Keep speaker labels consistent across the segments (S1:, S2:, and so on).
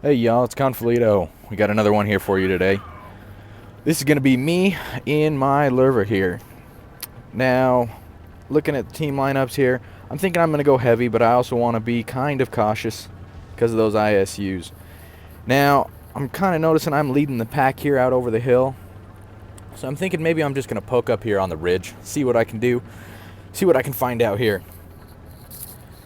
S1: Hey y'all, it's Chonfelito. We got another one here for you today. This is going to be me in my lurver here. Now, looking at the team lineups here, I'm thinking I'm going to go heavy, but I also want to be kind of cautious because of those ISUs. Now, I'm kind of noticing I'm leading the pack here out over the hill. So I'm thinking maybe I'm just going to poke up here on the ridge, see what I can do, see what I can find out here.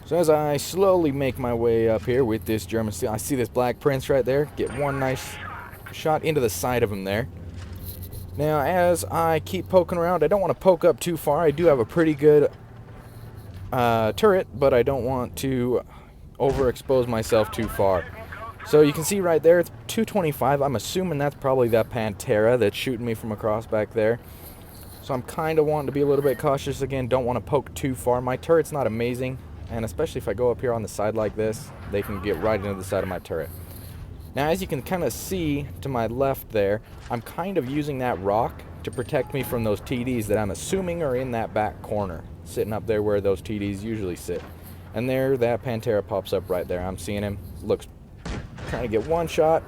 S1: So as I slowly make my way up here with this German steel, I see this Black Prince right there. Get one nice shot into the side of him there. Now as I keep poking around, I don't want to poke up too far. I do have a pretty good turret, but I don't want to overexpose myself too far. So you can see right there, it's 225. I'm assuming that's probably that Pantera that's shooting me from across back there. So I'm kind of wanting to be a little bit cautious again. Don't want to poke too far. My turret's not amazing. And especially if I go up here on the side like this, they can get right into the side of my turret. Now, as you can kind of see to my left there, I'm kind of using that rock to protect me from those TDs that I'm assuming are in that back corner, sitting up there where those TDs usually sit. And there, that Pantera pops up right there. I'm seeing him. Looks trying to get one shot,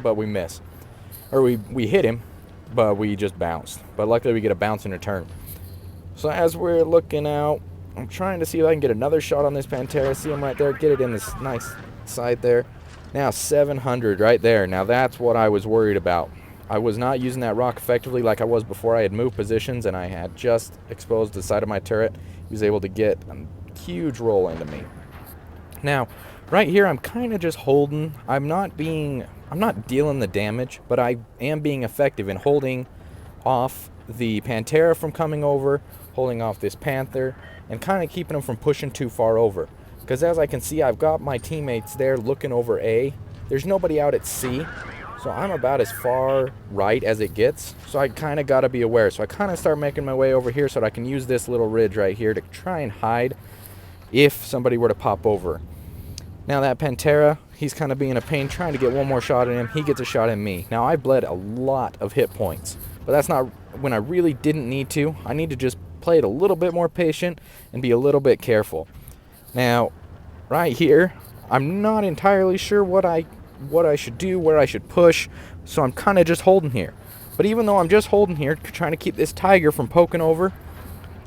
S1: but we miss. Or we hit him, but we just bounced. But luckily, we get a bounce in return. So as we're looking out, I'm trying to see if I can get another shot on this Pantera. See him right there. Get it in this nice side there. Now 700 right there. Now that's what I was worried about. I was not using that rock effectively like I was before. I had moved positions and I had just exposed the side of my turret. He was able to get a huge roll into me. Now, right here I'm kind of just holding. I'm not dealing the damage, but I am being effective in holding off the Pantera from coming over, holding off this Panther, and kind of keeping them from pushing too far over. Because as I can see, I've got my teammates there looking over A. There's nobody out at C, so I'm about as far right as it gets. So I kind of got to be aware. So I kind of start making my way over here so that I can use this little ridge right here to try and hide if somebody were to pop over. Now that Pantera, he's kind of being a pain, trying to get one more shot at him. He gets a shot at me. Now I bled a lot of hit points, but that's not when I really didn't need to. I need to just play it a little bit more patient and be a little bit careful. Now, right here, I'm not entirely sure what I should do, where I should push, so I'm kind of just holding here. But even though I'm just holding here, trying to keep this tiger from poking over,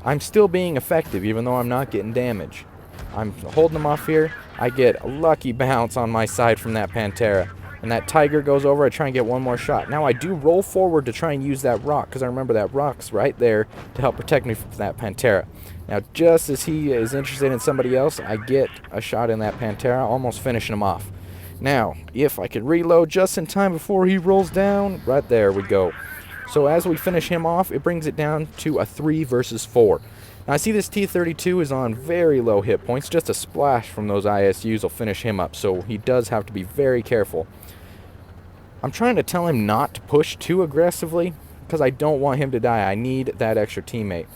S1: I'm still being effective, even though I'm not getting damage. I'm holding them off here. I get a lucky bounce on my side from that Pantera. And that tiger goes over, I try and get one more shot. Now I do roll forward to try and use that rock, because I remember that rock's right there to help protect me from that Pantera. Now just as he is interested in somebody else, I get a shot in that Pantera, almost finishing him off. Now, if I could reload just in time before he rolls down, right there we go. So as we finish him off, it brings it down to a 3 versus 4. Now I see this T-32 is on very low hit points. Just a splash from those ISUs will finish him up, so he does have to be very careful. I'm trying to tell him not to push too aggressively because I don't want him to die. I need that extra teammate.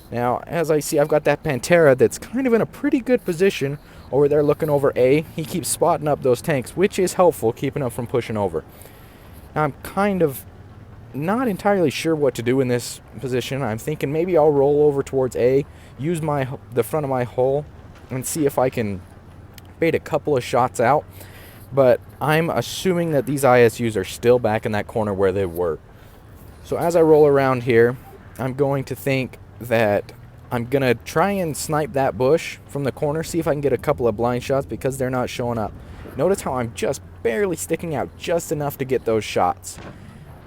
S1: Now, as I see, I've got that Pantera that's kind of in a pretty good position over there looking over A. He keeps spotting up those tanks, which is helpful, keeping him from pushing over. Now, I'm kind of not entirely sure what to do in this position. I'm thinking maybe I'll roll over towards A, use the front of my hull, and see if I can bait a couple of shots out. But I'm assuming that these ISUs are still back in that corner where they were. So as I roll around here, I'm going to think that I'm going to try and snipe that bush from the corner, see if I can get a couple of blind shots because they're not showing up. Notice how I'm just barely sticking out just enough to get those shots.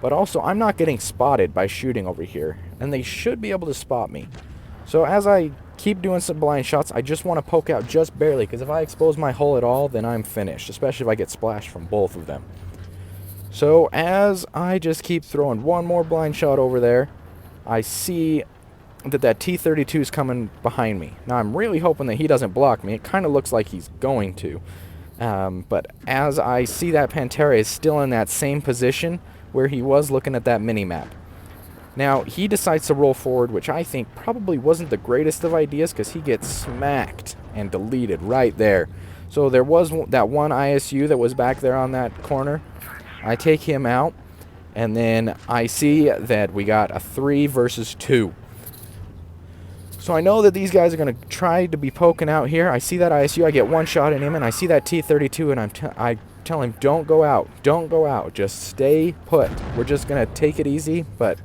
S1: But also, I'm not getting spotted by shooting over here, and they should be able to spot me. So as I keep doing some blind shots, I just want to poke out just barely, because if I expose my hull at all, then I'm finished, especially if I get splashed from both of them. So as I just keep throwing one more blind shot over there, I see that T-32 is coming behind me. Now I'm really hoping that he doesn't block me. It kind of looks like he's going to. But as I see that Pantera is still in that same position where he was looking at that mini-map. Now, he decides to roll forward, which I think probably wasn't the greatest of ideas because he gets smacked and deleted right there. So there was that one ISU that was back there on that corner. I take him out, and then I see that we got a 3 versus 2. So I know that these guys are going to try to be poking out here. I see that ISU, I get one shot at him, and I see that T-32, and I tell him, don't go out. Don't go out. Just stay put. We're just going to take it easy, but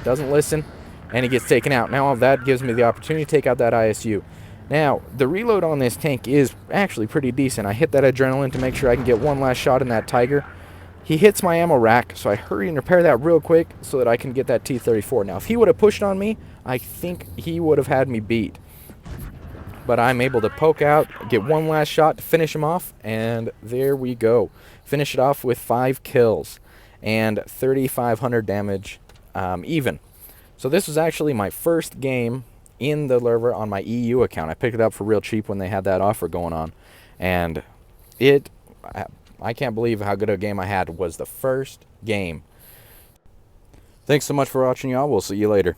S1: doesn't listen, and he gets taken out. Now that gives me the opportunity to take out that ISU. Now, the reload on this tank is actually pretty decent. I hit that adrenaline to make sure I can get one last shot in that Tiger. He hits my ammo rack, so I hurry and repair that real quick so that I can get that T-34. Now, if he would have pushed on me, I think he would have had me beat. But I'm able to poke out, get one last shot to finish him off, and there we go. Finish it off with 5 kills and 3,500 damage even. So this was actually my first game in the Lurver on my EU account. I picked it up for real cheap when they had that offer going on. And I can't believe how good a game I had. Was the first game. Thanks so much for watching, y'all. We'll see you later.